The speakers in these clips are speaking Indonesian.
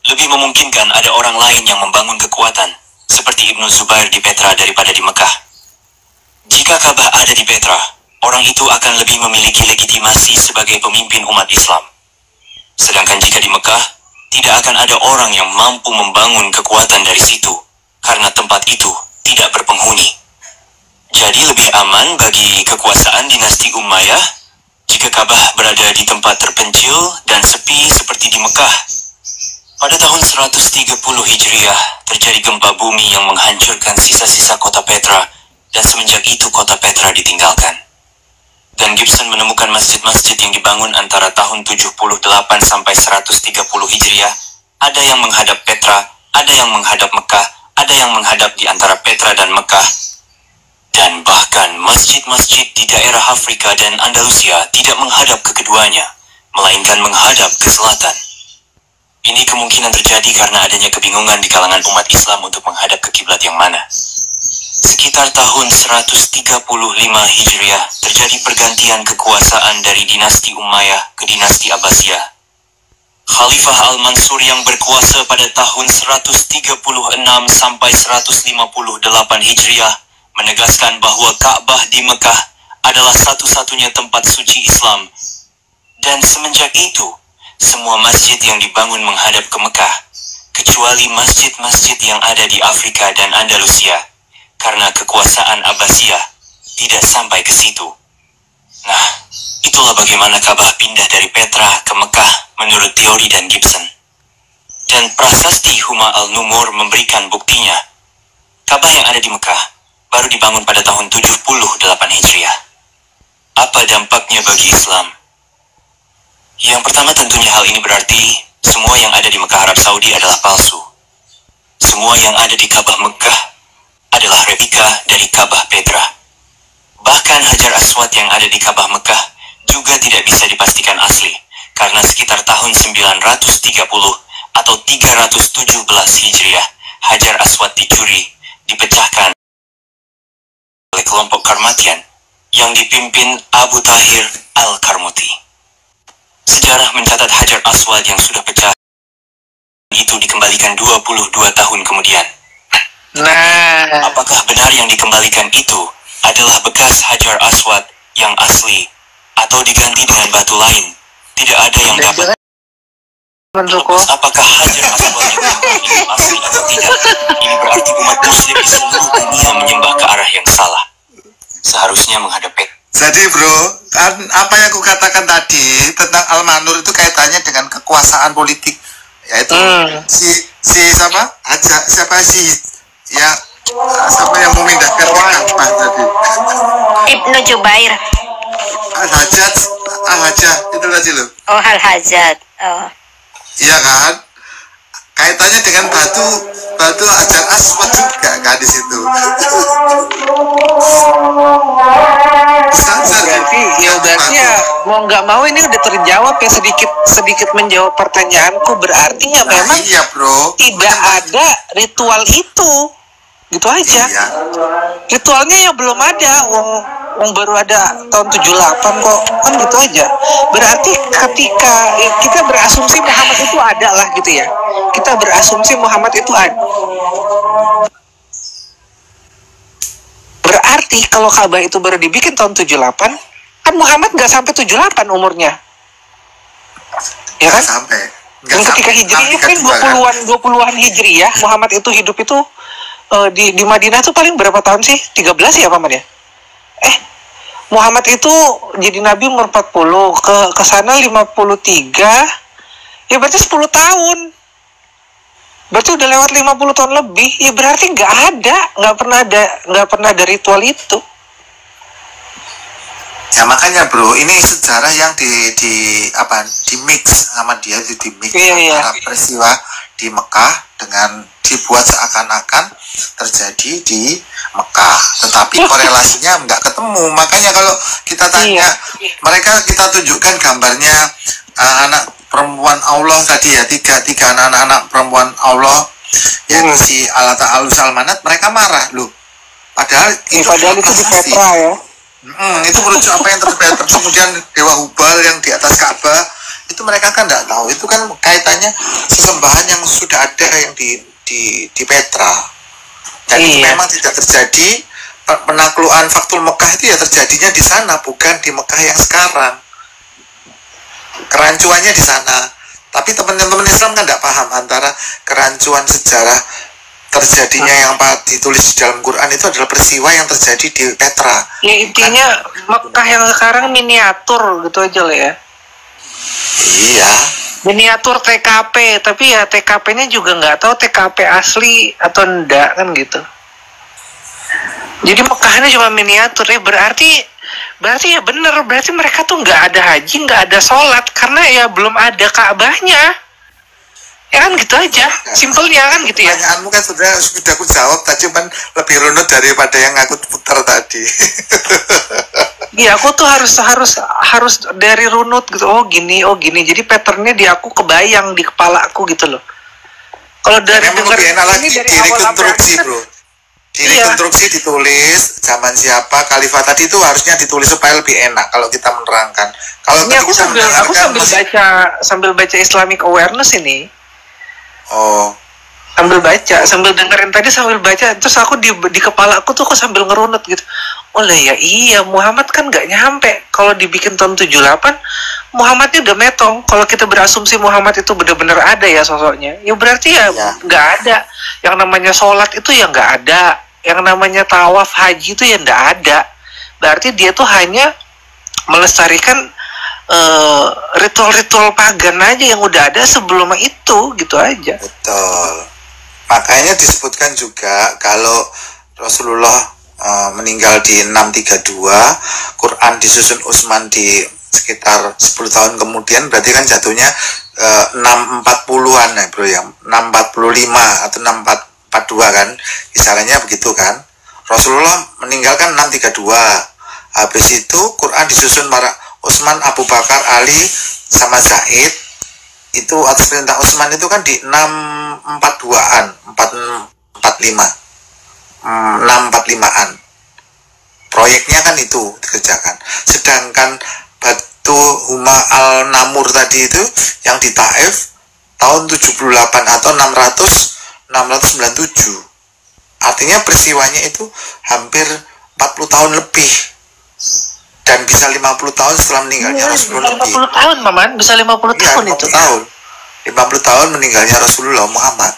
lebih memungkinkan ada orang lain yang membangun kekuatan, seperti Ibnu Zubair di Petra daripada di Mekah. Jika Ka'bah ada di Petra, orang itu akan lebih memiliki legitimasi sebagai pemimpin umat Islam. Sedangkan jika di Mekah, tidak akan ada orang yang mampu membangun kekuatan dari situ, karena tempat itu tidak berpenghuni. Jadi lebih aman bagi kekuasaan dinasti Umayyah jika Ka'bah berada di tempat terpencil dan sepi seperti di Mekah. Pada tahun 130 Hijriah, terjadi gempa bumi yang menghancurkan sisa-sisa kota Petra, dan semenjak itu kota Petra ditinggalkan. Dan Gibson menemukan masjid-masjid yang dibangun antara tahun 78 sampai 130 Hijriah. Ada yang menghadap Petra, ada yang menghadap Mekah, ada yang menghadap di antara Petra dan Mekah. Dan bahkan masjid-masjid di daerah Afrika dan Andalusia tidak menghadap ke keduanya, melainkan menghadap ke selatan. Ini kemungkinan terjadi karena adanya kebingungan di kalangan umat Islam untuk menghadap ke kiblat yang mana. Sekitar tahun 135 Hijriah, terjadi pergantian kekuasaan dari dinasti Umayyah ke dinasti Abbasiyah. Khalifah Al-Mansur yang berkuasa pada tahun 136 sampai 158 Hijriah menegaskan bahwa Ka'bah di Mekah adalah satu-satunya tempat suci Islam. Dan semenjak itu, semua masjid yang dibangun menghadap ke Mekah, kecuali masjid-masjid yang ada di Afrika dan Andalusia, karena kekuasaan Abbasiyah tidak sampai ke situ. Nah, itulah bagaimana Ka'bah pindah dari Petra ke Mekah menurut teori dan Gibson. Dan prasasti Huma al-Numur memberikan buktinya. Ka'bah yang ada di Mekah baru dibangun pada tahun 78 Hijriah. Apa dampaknya bagi Islam? Yang pertama tentunya hal ini berarti semua yang ada di Mekah Arab Saudi adalah palsu. Semua yang ada di Ka'bah Mekah adalah replika dari Ka'bah Petra. Bahkan Hajar Aswad yang ada di Ka'bah Mekah juga tidak bisa dipastikan asli, karena sekitar tahun 930 atau 317 Hijriah, Hajar Aswad dicuri, dipecahkan oleh kelompok Karmatian yang dipimpin Abu Tahir Al-Karmuti. Sejarah mencatat Hajar Aswad yang sudah pecah itu dikembalikan 22 tahun kemudian. Nah, apakah benar yang dikembalikan itu adalah bekas Hajar Aswad yang asli atau diganti dengan batu lain? Tidak ada yang dapat. Apakah Hajar Aswad yang itu asli atau tidak? Ini berarti umat Muslim di seluruh dunia menyembah ke arah yang salah. Seharusnya menghadap Petra. Jadi bro, kan apa yang aku katakan tadi tentang Al-Manur itu kaitannya dengan kekuasaan politik, yaitu siapa yang memindahkan Ka'bah tadi, Ibnu Jubair. Al-Hajjaj itu tadi loh. Oh, Al-Hajjaj. Oh. Iya kan? Kaitannya dengan batu Hajar Aswad juga kan di situ. Berarti ya mau nggak mau ini udah terjawab ya, sedikit menjawab pertanyaanku. Berarti ya memang iya, bro. Tidak ada ritual itu, gitu aja. Iya. Ritualnya ya belum ada, wong baru ada tahun 78 kok, kan gitu aja. Berarti ketika kita berasumsi Muhammad itu ada lah gitu ya, kita berasumsi Muhammad itu ada. Berarti kalau Ka'bah itu baru dibikin tahun 78, kan Muhammad nggak sampai 78 umurnya, ya kan? Dan ketika Hijriyah kan 20-an Hijriyah, Muhammad itu hidup itu di Madinah tuh paling berapa tahun sih? 13 ya paman ya? Muhammad itu jadi Nabi umur 40, ke sana 53, ya berarti 10 tahun. Berarti udah lewat 50 tahun lebih, ya berarti nggak pernah ada ritual itu. Ya makanya bro, ini sejarah yang di mix sama dia, di mix antara peristiwa di Mekah dengan dibuat seakan-akan terjadi di Mekah, tetapi korelasinya nggak ketemu. Makanya kalau kita tanya mereka, kita tunjukkan gambarnya anak perempuan Allah tadi ya, tiga anak perempuan Allah, yaitu si Alata Alus Almanat, mereka marah loh. Padahal itu di Petra ya. Itu merujuk apa yang terjadi. Kemudian Dewa Hubal yang di atas Ka'bah itu mereka kan nggak tahu. Itu kan kaitannya sesembahan yang sudah ada yang di Petra. Dan itu memang tidak terjadi. Penaklukan Faktul Mekah itu ya terjadinya di sana, bukan di Mekah yang sekarang. Kerancuannya di sana. Tapi teman-teman Islam kan tidak paham antara kerancuan sejarah terjadinya yang ditulis di dalam Quran itu adalah peristiwa yang terjadi di Petra. Ya intinya Mekah yang sekarang miniatur gitu aja lah ya. Iya. Miniatur TKP, tapi ya TKP-nya juga nggak tahu TKP asli atau enggak kan gitu. Jadi Mekahnya cuma miniatur ya, berarti ya bener, berarti mereka tuh nggak ada haji, nggak ada sholat karena ya belum ada Ka'bahnya. Ya kan gitu aja, simpelnya kan gitu ya. Pertanyaanmu kan sudah aku jawab tadi, cuman lebih runut daripada yang aku putar tadi. Iya, aku tuh harus dari runut gitu. Oh gini. Jadi patternnya di aku kebayang di kepala aku gitu loh. Kalau dari dengar ini dari rekonstruksi, bro. Rekonstruksi ditulis zaman siapa khalifah tadi itu harusnya ditulis supaya lebih enak kalau kita menerangkan. Kalau ini aku sambil baca Islamic awareness ini. Oh. Sambil baca, sambil dengerin tadi sambil baca, terus aku di kepala aku tuh kok sambil ngerunut gitu. Oh lah ya iya, Muhammad kan nggak nyampe. Kalau dibikin tahun 78, Muhammadnya udah metong. Kalau kita berasumsi Muhammad itu benar-benar ada ya sosoknya, ya berarti ya nggak ada. Yang namanya sholat itu ya nggak ada. Yang namanya tawaf haji itu ya nggak ada. Berarti dia tuh hanya melestarikan ritual-ritual pagan aja yang udah ada sebelum itu, gitu aja. Betul. Makanya disebutkan juga kalau Rasulullah meninggal di 632, Quran disusun Utsman di sekitar 10 tahun kemudian, berarti kan jatuhnya 640-an ya bro ya, 645 atau 642 kan, kisarannya begitu kan. Rasulullah meninggal kan 632, habis itu Quran disusun para Utsman, Abu Bakar, Ali, sama Zaid. Itu atas perintah Utsman itu kan di 642-an, 645-an. Proyeknya kan itu dikerjakan. Sedangkan Batu Huma al-Namur tadi itu yang di Taif tahun 78 atau 697. Artinya peristiwanya itu hampir 40 tahun lebih. Dan bisa 50 tahun setelah meninggalnya Rasulullah. 50 tahun, Maman. Bisa 50 tahun itu. 50 tahun meninggalnya Rasulullah Muhammad.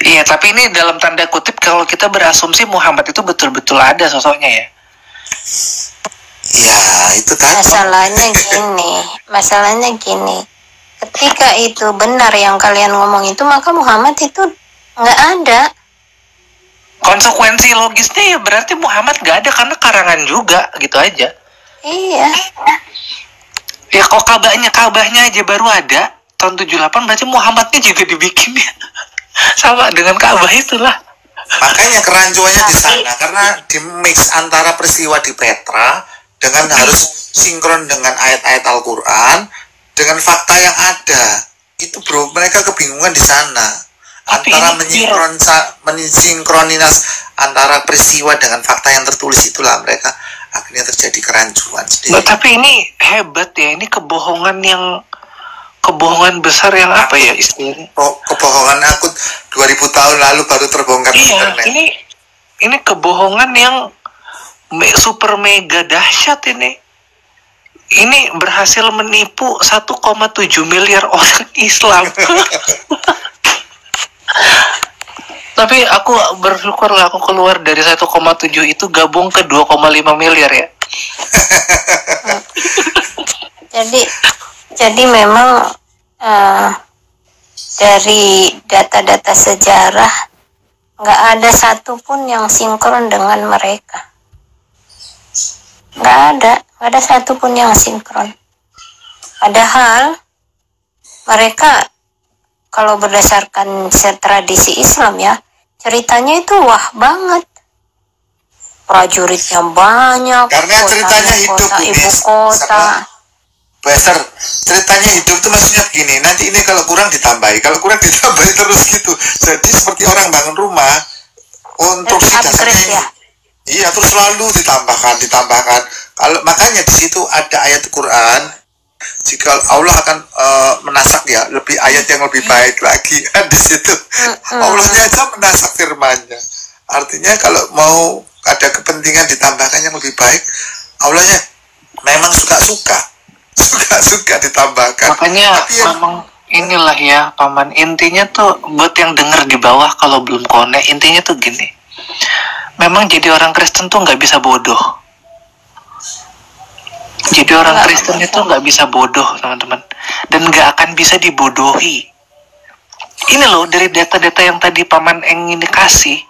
Iya, tapi ini dalam tanda kutip kalau kita berasumsi Muhammad itu betul-betul ada sosoknya ya. Iya, itu tadi. Masalahnya gini. Ketika itu benar yang kalian ngomong itu, maka Muhammad itu nggak ada. Konsekuensi logisnya ya berarti Muhammad gak ada karena karangan juga, gitu aja. Iya. Ya kok Ka'bahnya aja baru ada tahun 78, berarti Muhammadnya juga dibikin ya. Sama dengan Ka'bah itulah. Makanya kerancuannya di sana karena di mix antara peristiwa di Petra dengan harus sinkron dengan ayat-ayat Al-Qur'an dengan fakta yang ada. Itu bro, mereka kebingungan di sana. Antara mensinkronis antara peristiwa dengan fakta yang tertulis, itulah mereka akhirnya terjadi kerancuan sendiri. Tapi ini hebat ya, ini kebohongan besar yang apa ya istilahnya? Kebohongan akut 2000 tahun lalu baru terbongkar di internet. Ini kebohongan yang super mega dahsyat ini. Ini berhasil menipu 1,7 miliar orang Islam. Tapi aku bersyukur lah aku keluar dari 1,7 itu gabung ke 2,5 miliar ya. Jadi memang dari data-data sejarah nggak ada satupun yang sinkron dengan mereka. Nggak ada satupun yang sinkron. Padahal mereka kalau berdasarkan tradisi Islam ya, ceritanya itu wah banget. Prajuritnya banyak, karena ceritanya hidup, ibu kota. Besar, ceritanya hidup itu maksudnya begini, nanti ini kalau kurang ditambahi terus gitu. Jadi seperti orang bangun rumah, konstruksi dasarnya iya terus selalu ditambahkan. Kalau makanya di situ ada ayat Quran jika Allah akan menasak ya lebih ayat yang lebih baik lagi kan di situ. Allahnya aja menasak firman-Nya. Artinya kalau mau ada kepentingan ditambahkan yang lebih baik, Allahnya memang suka ditambahkan. Makanya memang inilah ya Paman, intinya tuh buat yang denger di bawah kalau belum connect, intinya tuh gini, memang jadi orang Kristen tuh nggak bisa bodoh. Jadi orang Kristen itu nggak bisa bodoh, teman-teman, dan nggak akan bisa dibodohi. Ini loh dari data-data yang tadi Paman Eng ini kasih,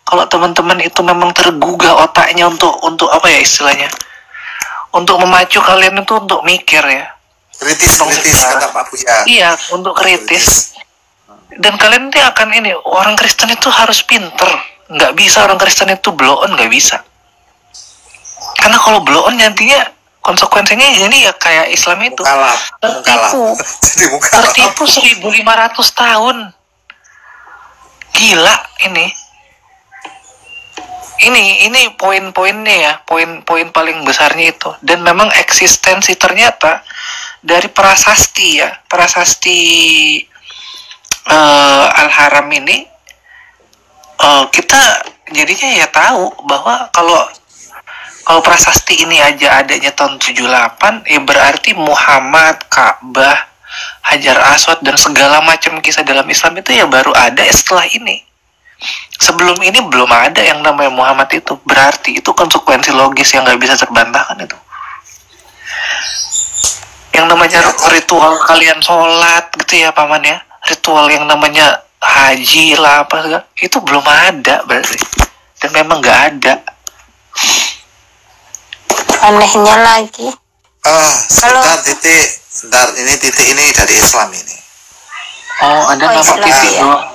kalau teman-teman itu memang tergugah otaknya untuk apa ya istilahnya, untuk memacu kalian itu untuk mikir ya. Kritis kata Pak Buya. Iya, untuk kritis. Dan kalian nanti akan ini, orang Kristen itu harus pinter. Nggak bisa orang Kristen itu blow on, nggak bisa. Karena kalau blow on nantinya konsekuensinya ini ya kayak Islam itu. Tertipu 1.500 tahun. Gila ini. Ini poin-poinnya ya, poin-poin paling besarnya itu. Dan memang eksistensi ternyata dari prasasti ya, prasasti Al-Haram ini, kita jadinya ya tahu bahwa kalau prasasti ini aja adanya tahun 78, ya berarti Muhammad, Ka'bah, Hajar Aswad dan segala macam kisah dalam Islam itu ya baru ada setelah ini. Sebelum ini belum ada yang namanya Muhammad itu. Berarti itu konsekuensi logis yang nggak bisa terbantahkan itu. Yang namanya ritual kalian sholat gitu ya Paman ya, ritual yang namanya haji lah apa segala, itu belum ada berarti. Dan memang nggak ada. Anehnya lagi. Sebentar, ini titik ini dari Islam ini. Oh, ada nama Islam, titik ya.